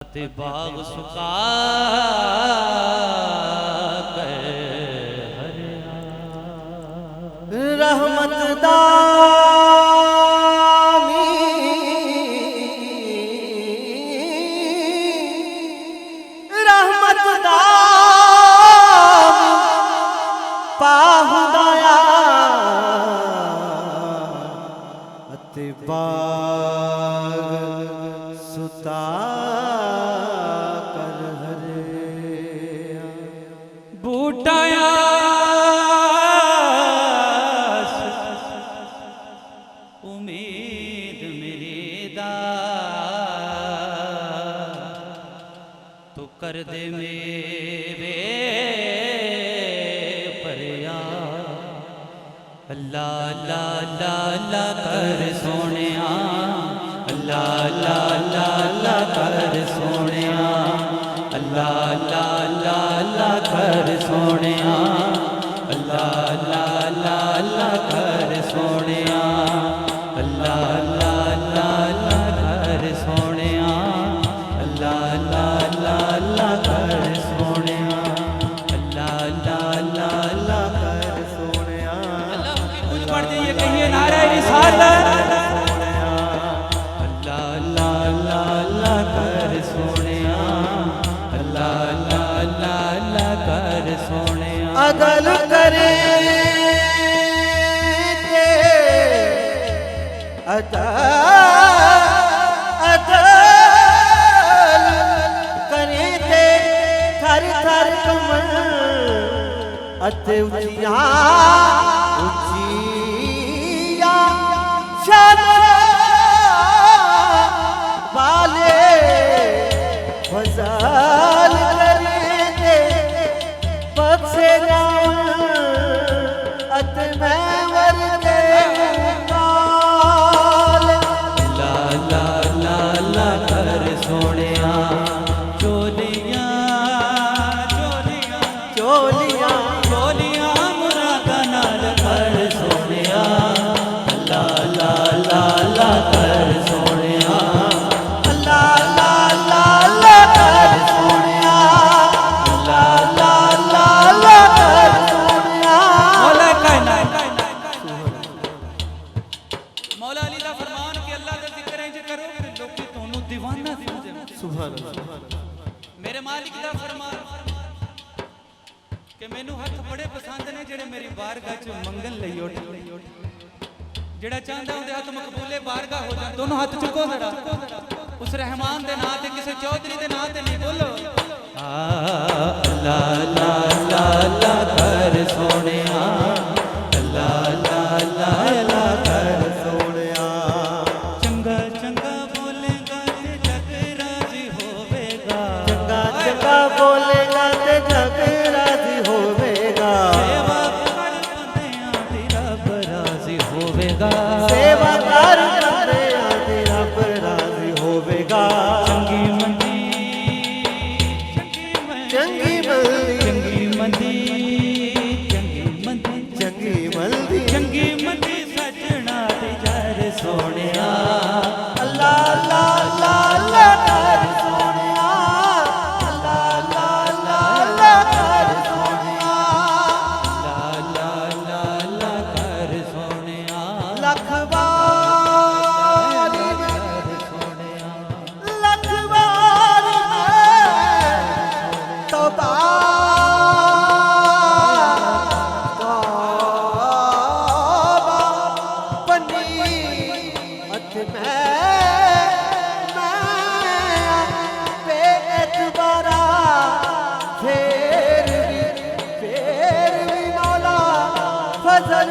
ते बाग सुका रहमत दामी रहमत दामी पाहुदाया अते बाग सुता कर हरे बूटाया उम्मीद मेरी दा तो कर दे मेरे परया अल्लाह अल्लाह अल्लाह अल्लाह कर सोनिया अल्लाह अल्लाह अल्लाह अल्लाह कर सोनिया अल्लाह अल्लाह अल्लाह अल्लाह कर सोनिया अल्लाह अल्लाह अल्लाह अल्लाह कर सोनिया अल्लाह अल्लाह अल्लाह अल्लाह कर सोनिया अल्लाह अल्लाह अल्लाह अल्लाह कर सोनिया अल्लाह अल्लाह अल्लाह अल्लाह कर सोनिया अल्लाह की कुछ पढ़ जाइए कहिए नारे रिसालत अल्लाह अल्लाह अल्लाह अल्लाह कर सोनिया अल्लाह अल्लाह अल्लाह अल्लाह कर सोनिया अदल करे अदल करे ते थर थर कमल अते उचिया उचिया शान वाले फजल करे ते बख्शे जाऊं अते मैं वरते कर सोनिया चोलियां चोलियां चोलियां चोलियां मुरादा नाल कर सोनिया अल्लाह अल्लाह अल्लाह अल्लाह कर सोनिया अल्लाह अल्लाह अल्लाह अल्लाह कर सोनिया अल्लाह अल्लाह अल्लाह अल्लाह कर सोनिया मौला कायनात मौला अली दा फरमान कि अल्लाह दा जिक्र इंज करो फिर लोकी तोनू दीवाना समझे सुभान अल्लाह मेरे मालिक दा फरमान कि मैनू हथ बड़े पसंद ने जेड़े मेरी बारगाह च मंगन लई उठ जेड़ा चाहंदा उहदे हथ मकबूले बारगाह हो जाए दोनों हाथ चुको जरा उस रहमान दे नाम ते किसी चौधरी दे नाम ते नहीं बोलो अल्लाह अल्लाह अल्लाह अल्लाह कर सोनिया अल्लाह अल्लाह अल्लाह अल्लाह कर सोनिया चंगा चंगा बोलेगा ते जग राजी होवेगा चंगा चंगा बोलेगा ते जग राजी होवेगा सेवा कर बंदियां दी रब राजी होवेगा सेवा कर बंदियां दी रब राजी होवेगा चंगी मंदी चंगी मल्दी चंगी मंदी चंगी मंदी चंगी मल्दी चंगी मंदी सजना दी जर सोनिया अल्लाह अल्लाह अल्लाह अल्लाह कर सोनिया अल्लाह अल्लाह अल्लाह अल्लाह कर सोनिया अल्लाह अल्लाह अल्लाह कर सोनिया लख बार कर सोनिया लख बार तौबा तौबा बनी अत मैं बेएतबारा फिर भी मौला फजल